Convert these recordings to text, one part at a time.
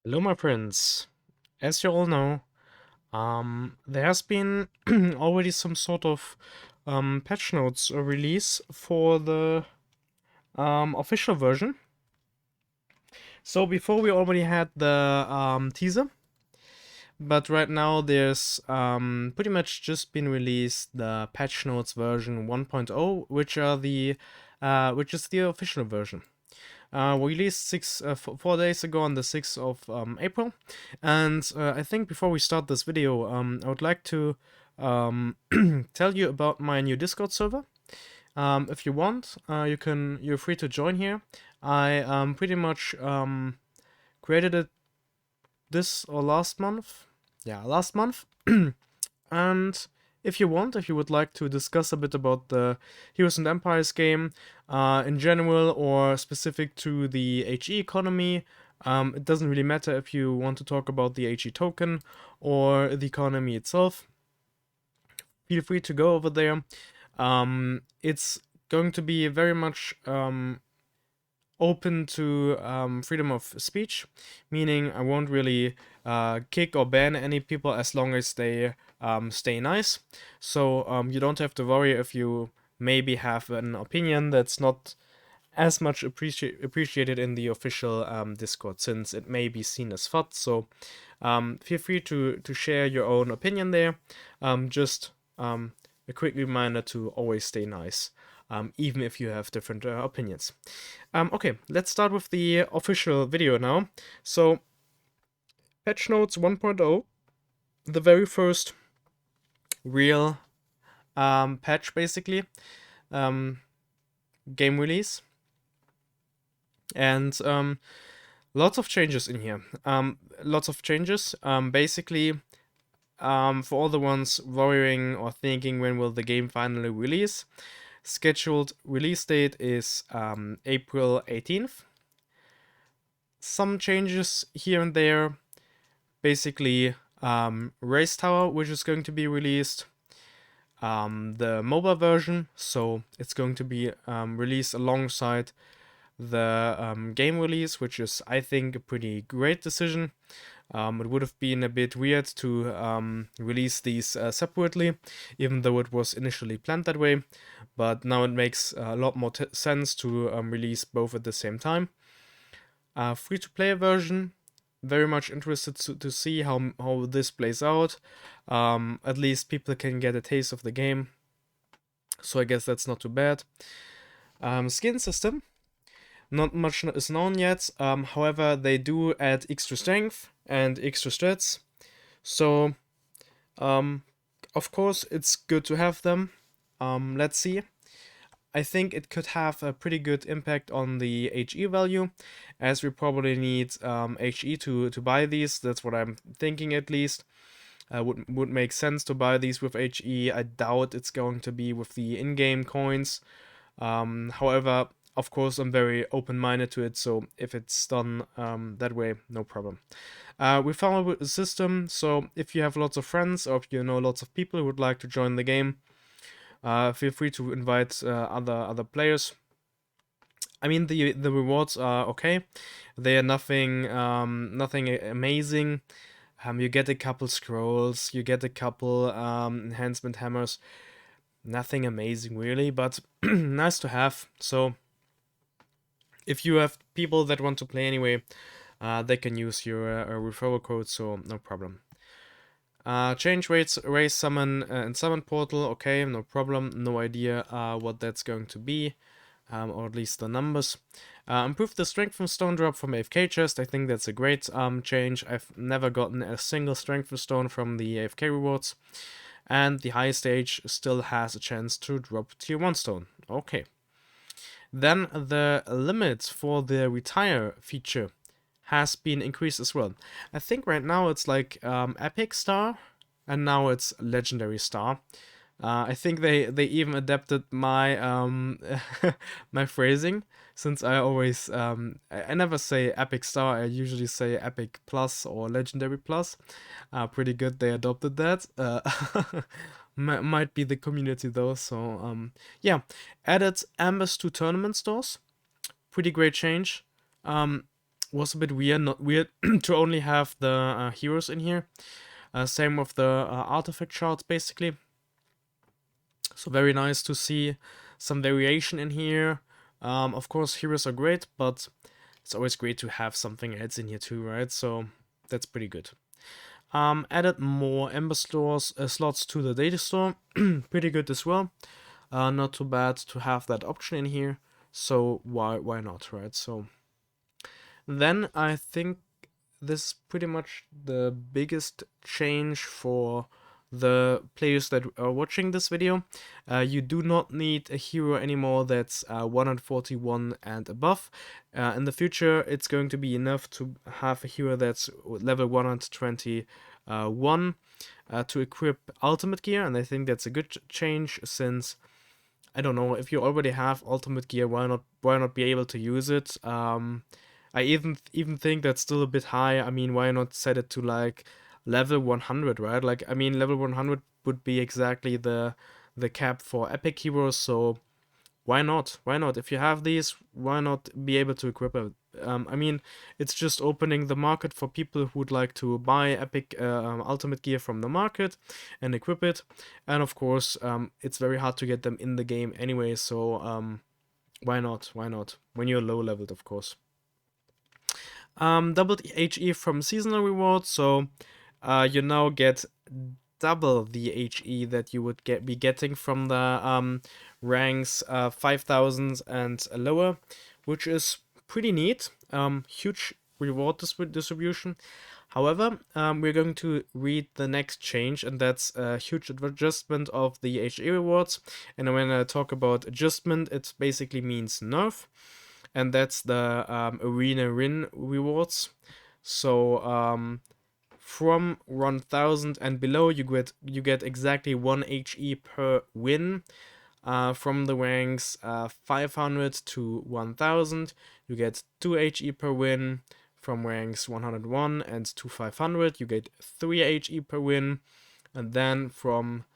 Hello, my friends. As you all know, there has been already some sort of patch notes release for the official version. So before we already had the teaser, but right now there's pretty much just been released the patch notes version 1.0, which is the official version. Released 4 days ago on the 6th of April. And I think before we start this video, I would like to tell you about my new Discord server. If you want, you're free to join here. I pretty much created it this or last month. Yeah, last month. And if you would like to discuss a bit about the Heroes and Empires game in general or specific to the HE economy, it doesn't really matter if you want to talk about the HE token or the economy itself. Feel free to go over there. It's going to be very much open to freedom of speech, meaning I won't really kick or ban any people as long as they stay nice. So you don't have to worry if you maybe have an opinion that's not as much appreciated in the official Discord, since it may be seen as FUD. So feel free to share your own opinion there. Just a quick reminder to always stay nice, even if you have different opinions. Okay, let's start with the official video now. So, patch notes 1.0, the very first real patch, basically, game release, and lots of changes in here. Lots of changes. Basically, for all the ones worrying or thinking when will the game finally release, scheduled release date is April 18th. Some changes here and there. Basically, Race Tower, which is going to be released, the mobile version, so it's going to be released alongside the game release, which is, I think, a pretty great decision. It would have been a bit weird to release these separately, even though it was initially planned that way, but now it makes a lot more sense to release both at the same time. Free-to-play version, very much interested to see how this plays out. At least people can get a taste of the game, so I guess that's not too bad. Skin system, not much is known yet. However, they do add extra strength and extra stats, so of course it's good to have them. Let's see. I think it could have a pretty good impact on the HE value, as we probably need HE to buy these. That's what I'm thinking, at least. Would make sense to buy these with HE. I doubt it's going to be with the in-game coins. However, of course, I'm very open-minded to it, so if it's done that way, no problem. We found a system, so if you have lots of friends or if you know lots of people who would like to join the game, feel free to invite other players. I mean, the rewards are okay. They are nothing amazing. You get a couple scrolls, you get a couple enhancement hammers. Nothing amazing really, but nice to have. So if you have people that want to play anyway, they can use your referral code, so no problem. Change rates, raise summon and summon portal, okay, no problem. No idea what that's going to be, or at least the numbers. Improve the strength from stone drop from AFK chest. I think that's a great change. I've never gotten a single strength from stone from the AFK rewards. And the highest stage still has a chance to drop tier 1 stone. Okay. Then the limit for the retire feature has been increased as well. I think right now it's like epic star, and now it's legendary star. I think they even adapted my my phrasing, since I always I never say epic star. I usually say epic plus or legendary plus. Pretty good they adopted that. Might be the community though. So yeah, added ambers to tournament stores. Pretty great change. was a bit weird, not weird to only have the heroes in here. Same with the artifact charts, basically. So very nice to see some variation in here. Of course, heroes are great, but it's always great to have something else in here too, right? So that's pretty good. Added more Ember stores slots to the data store, pretty good as well. Not too bad to have that option in here. So why not, right? So then I think this is pretty much the biggest change for the players that are watching this video. You do not need a hero anymore that's 141 and above. In the future, it's going to be enough to have a hero that's level 121 to equip ultimate gear, and I think that's a good change, since I don't know, if you already have ultimate gear, why not be able to use it? I even think that's still a bit high. I mean, why not set it to like level 100, right? Like, I mean, level 100 would be exactly the cap for epic heroes, so why not? Why not? If you have these, why not be able to equip it? I mean, it's just opening the market for people who would like to buy epic ultimate gear from the market and equip it. And of course, it's very hard to get them in the game anyway, so why not? Why not? When you're low leveled, of course. Doubled HE from seasonal rewards, so you now get double the HE that you would be getting from the ranks 5000 and lower, which is pretty neat. Huge reward distribution. However, we're going to read the next change, and that's a huge adjustment of the HE rewards. And when I talk about adjustment, it basically means nerf, and that's the arena win rewards. So from 1000 and below, you get exactly 1 HE per win. From the ranks 500 to 1000, you get 2 HE per win. From ranks 101 and to 500, you get 3 HE per win. And then from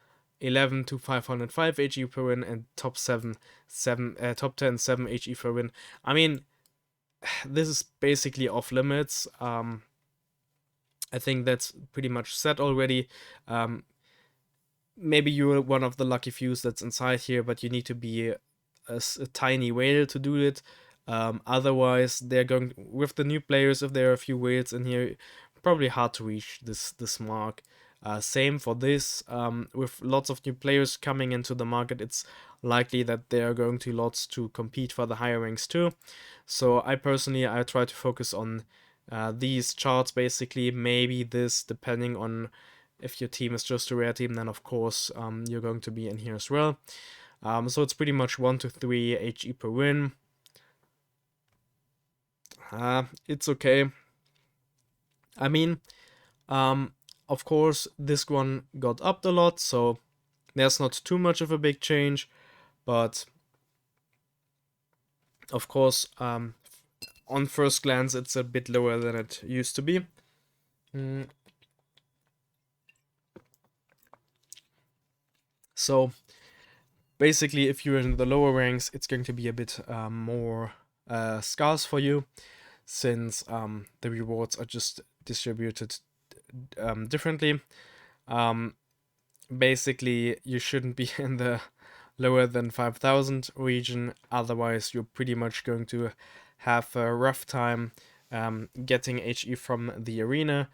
11 to 505 HE per win, and top 10 7 HE per win. I mean, this is basically off limits. I think that's pretty much set already. Maybe you're one of the lucky fews that's inside here, but you need to be a tiny whale to do it. Otherwise, they're going with the new players. If there are a few whales in here, probably hard to reach this mark. Same for this. With lots of new players coming into the market, it's likely that there are going to lots to compete for the higher ranks too. So I try to focus on these charts basically. Maybe this, depending on if your team is just a rare team, then of course you're going to be in here as well. So it's pretty much 1 to 3 HE per win. It's okay. I mean, of course, this one got upped a lot, so there's not too much of a big change, but of course, on first glance, it's a bit lower than it used to be. So basically, if you're in the lower ranks, it's going to be a bit more scarce for you, since the rewards are just distributed differently. Basically, you shouldn't be in the lower than 5000 region, otherwise you're pretty much going to have a rough time getting HE from the arena.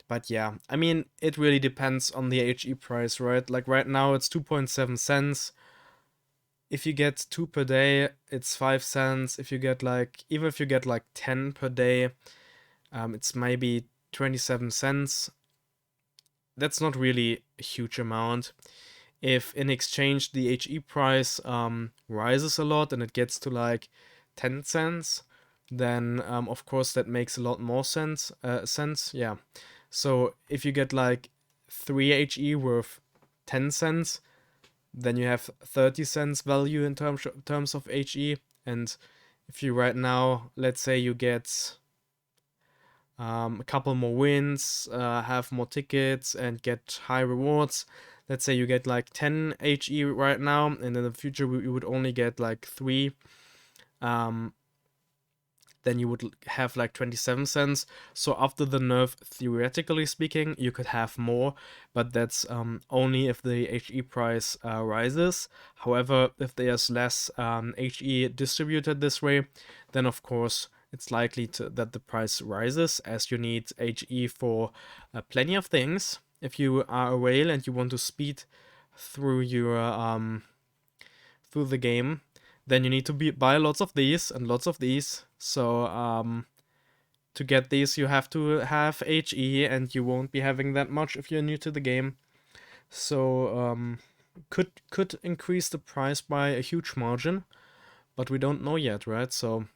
But yeah, I mean, it really depends on the HE price, right? Like right now it's 2.7 cents. If you get 2 per day, it's 5 cents. If you get even if you get 10 per day, it's maybe 27 cents. That's not really a huge amount. If in exchange the HE price rises a lot and it gets to 10 cents, then of course that makes a lot more sense. Yeah. So if you get 3 HE worth 10 cents, then you have 30 cents value in terms of HE. And if you right now, let's say you get a couple more wins, have more tickets, and get high rewards. Let's say you get 10 HE right now, and in the future you would only get 3. then you would have like 27 cents. So after the nerf, theoretically speaking, you could have more, but that's only if the HE price rises. However, if there's less HE distributed this way, then of course it's likely that the price rises, as you need HE for plenty of things. If you are a whale and you want to speed through your through the game, then you need to buy lots of these and lots of these. So to get these, you have to have HE, and you won't be having that much if you're new to the game. So could increase the price by a huge margin, but we don't know yet, right? So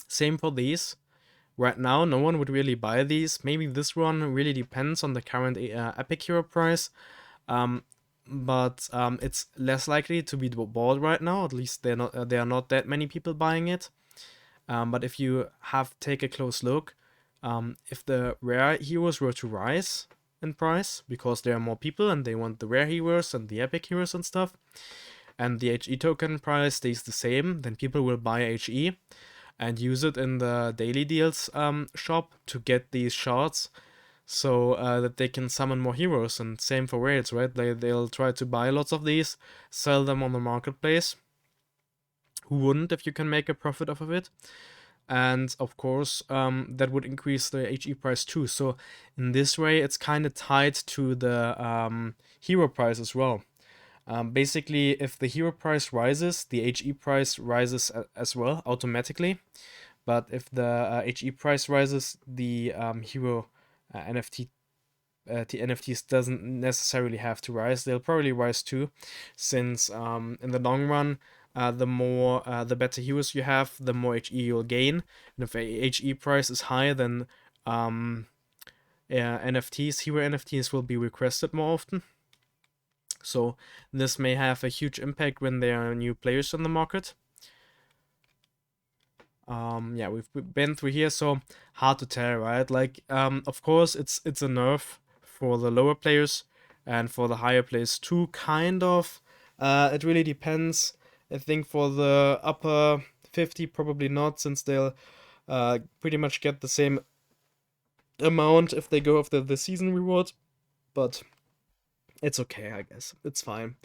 same for these. Right now, no one would really buy these. Maybe this one really depends on the current Epic Hero price. But it's less likely to be bought right now. At least there are not that many people buying it. But if you take a close look, if the rare heroes were to rise in price because there are more people and they want the rare heroes and the epic heroes and stuff, and the HE token price stays the same, then people will buy HE and use it in the daily deals shop to get these shards, so that they can summon more heroes. And same for raids, right? They'll try to buy lots of these, sell them on the marketplace. Who wouldn't if you can make a profit off of it? And of course, that would increase the HE price too. So in this way, it's kind of tied to the hero price as well. Basically, if the hero price rises, the HE price rises as well automatically. But if the HE price rises, the hero NFT the NFTs doesn't necessarily have to rise. They'll probably rise too, since in the long run, the better heroes you have, the more HE you'll gain. And if HE price is higher, then hero NFTs will be requested more often. So this may have a huge impact when there are new players on the market. Yeah, we've been through here, so hard to tell, right? Like, of course, it's a nerf for the lower players and for the higher players too, kind of. It really depends. I think for the upper 50, probably not, since they'll pretty much get the same amount if they go after the season reward. But it's okay, I guess. It's fine.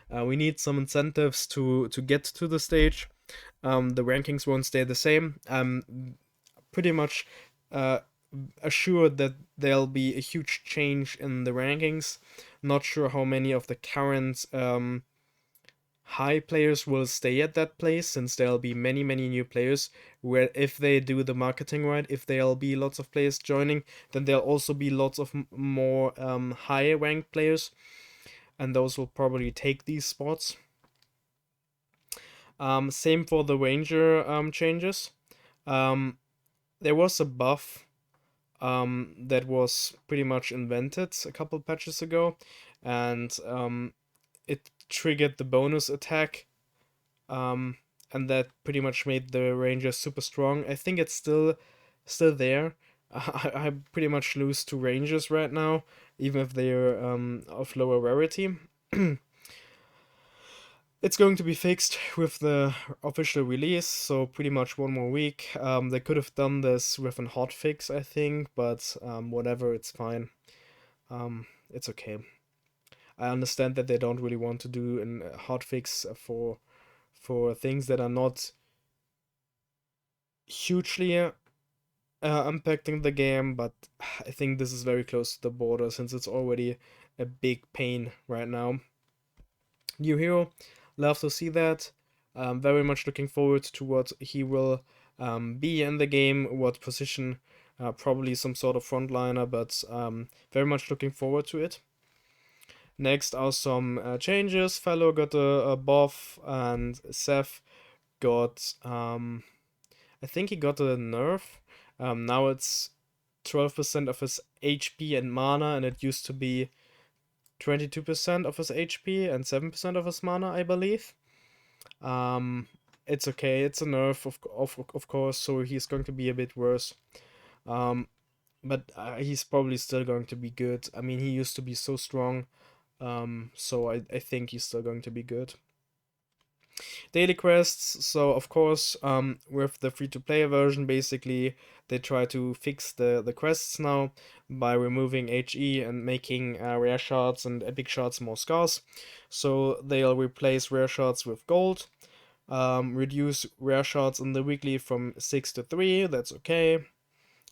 We need some incentives to get to the stage. The rankings won't stay the same. I'm pretty much assured that there'll be a huge change in the rankings. Not sure how many of the current high players will stay at that place, since there'll be many new players. Where if they do the marketing right, if there'll be lots of players joining, then there'll also be lots of more higher ranked players, and those will probably take these spots. Same for the ranger changes. There was a buff that was pretty much invented a couple patches ago, and it triggered the bonus attack, and that pretty much made the ranger super strong. I think it's still there. I pretty much lose to rangers right now, even if they're of lower rarity. It's going to be fixed with the official release, so pretty much one more week. They could have done this with a hotfix, I think, but whatever, it's fine. It's okay. I understand that they don't really want to do a hotfix for things that are not hugely impacting the game, but I think this is very close to the border, since it's already a big pain right now. New hero, love to see that. Very much looking forward to what he will be in the game, what position, probably some sort of frontliner, but very much looking forward to it. Next are some changes. Fellow got a buff, and Seth got, I think he got a nerf. Now it's 12% of his HP and mana, and it used to be 22% of his HP and 7% of his mana, I believe. It's okay. It's a nerf, of course, so he's going to be a bit worse. But he's probably still going to be good. I mean, he used to be so strong. So I think he's still going to be good. Daily quests. So of course, with the free-to-play version, basically they try to fix the quests now by removing HE and making rare shards and epic shards more scarce. So they'll replace rare shards with gold. Reduce rare shards in the weekly from 6 to 3. That's okay.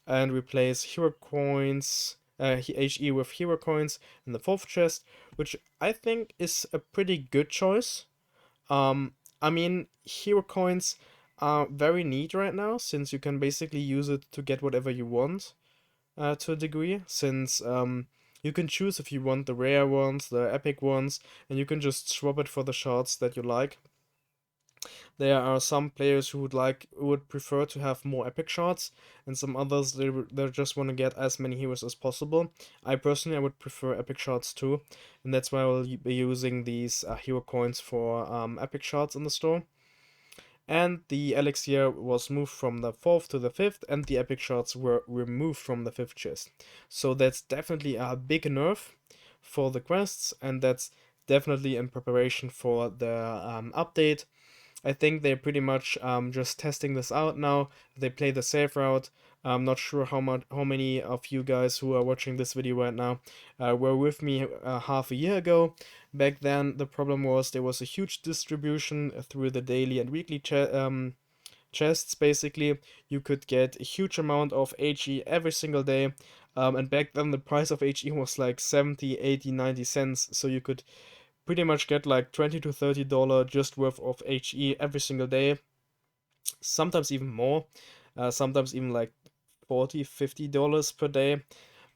And replace hero coins. HE with hero coins in the fourth chest, which I think is a pretty good choice. um, I mean, hero coins are very neat right now since you can basically use it to get whatever you want, to a degree. Since you can choose if you want the rare ones, the epic ones, and you can just swap it for the shards that you like. There are some players who would prefer to have more epic shards, and some others they just want to get as many heroes as possible. I would prefer epic shards too, and that's why I will be using these hero coins for epic shards in the store. And the elixir was moved from the fourth to the fifth, and the epic shards were removed from the fifth chest. So that's definitely a big nerf for the quests, and that's definitely in preparation for the update. I think they're pretty much just testing this out now. They play the safe route. I'm not sure how many of you guys who are watching this video right now were with me half a year ago. Back then, the problem was there was a huge distribution through the daily and weekly chests. Basically, you could get a huge amount of HE every single day. And back then, the price of HE was like 70, 80, 90 cents. So you could pretty much get like $20 to $30 just worth of HE every single day, sometimes even more, sometimes even like $40, $50 per day.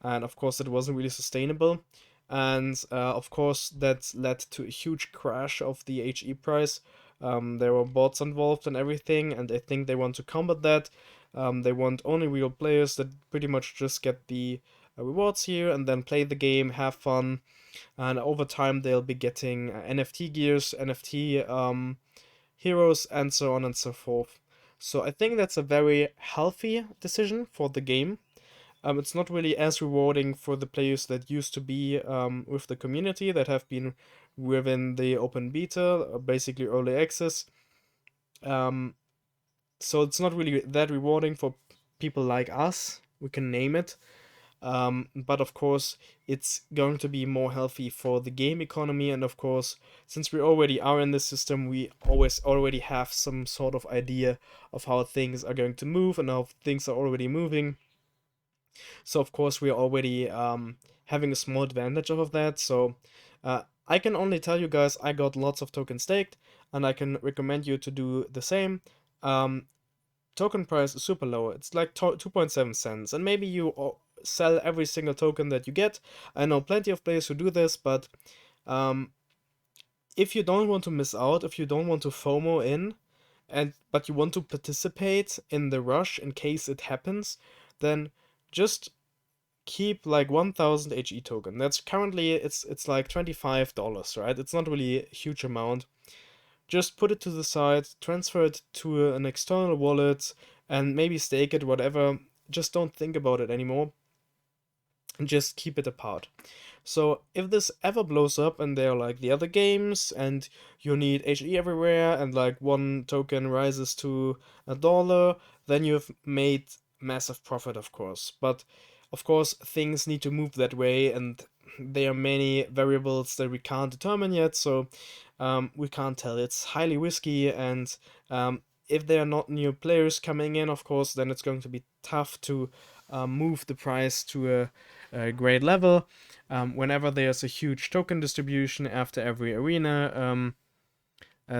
And of course, it wasn't really sustainable. And of course, that led to a huge crash of the HE price. There were bots involved and everything, and I think they want to combat that. They want only real players that pretty much just get the rewards here and then play the game, have fun, and over time they'll be getting NFT gears, NFT heroes, and so on and so forth. So I think that's a very healthy decision for the game. It's not really as rewarding for the players that used to be with the community, that have been within the open beta, basically early access. Um, so it's not really that rewarding for people like us. We can name it. But of course, it's going to be more healthy for the game economy. And of course, since we already are in this system, we always already have some sort of idea of how things are going to move and how things are already moving. So of course, we are already having a small advantage of that. So I can only tell you guys, I got lots of tokens staked, and I can recommend you to do the same. Um, Token price is super low. It's like 2.7 cents, and maybe you sell every single token that you get. I know plenty of players who do this, but um, if you don't want to miss out, if you don't want to FOMO in, and but you want to participate in the rush in case it happens, then just keep like 1000 HE token. That's currently it's like $25, right? It's not really a huge amount. Just put it to the side, transfer it to an external wallet, and maybe stake it, whatever. Just don't think about it anymore, and just keep it apart. So if this ever blows up and they're like the other games and you need HE everywhere and like one token rises to $1, then you've made massive profit, of course. But of course, things need to move that way, and there are many variables that we can't determine yet, so we can't tell. It's highly risky, and if there are not new players coming in, of course, then it's going to be tough to move the price to a great level. Whenever there's a huge token distribution after every arena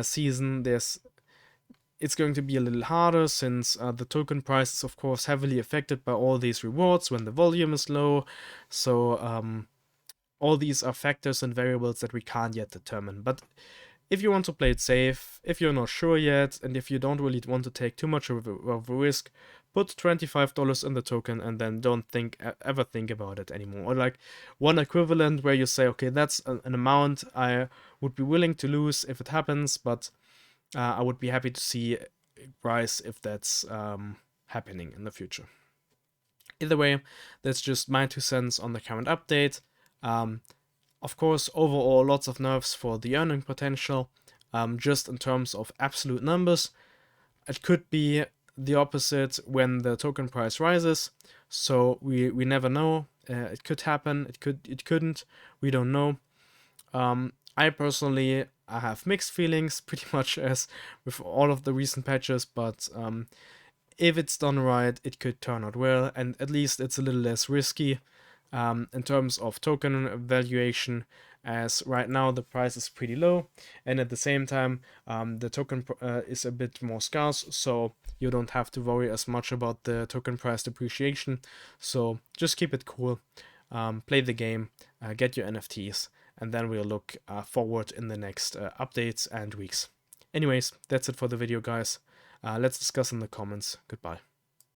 season, it's going to be a little harder since the token price is of course heavily affected by all these rewards when the volume is low. So all these are factors and variables that we can't yet determine. But if you want to play it safe, if you're not sure yet, and if you don't really want to take too much of a risk, put $25 in the token and then don't ever think about it anymore. Or like one equivalent where you say, okay, that's an amount I would be willing to lose if it happens, but I would be happy to see a price if that's happening in the future. Either way, that's just my 2 cents on the current update. Of course, overall, lots of nerfs for the earning potential. just in terms of absolute numbers. It could be the opposite when the token price rises, so we never know. It could happen, it couldn't, we don't know. I personally, I have mixed feelings, pretty much as with all of the recent patches, but if it's done right, it could turn out well, and at least it's a little less risky in terms of token valuation, as right now the price is pretty low, and at the same time the token is a bit more scarce, so you don't have to worry as much about the token price depreciation. So just keep it cool, play the game, get your NFTs, and then we'll look forward in the next updates and weeks. Anyways, that's it for the video, guys. Let's discuss in the comments. Goodbye.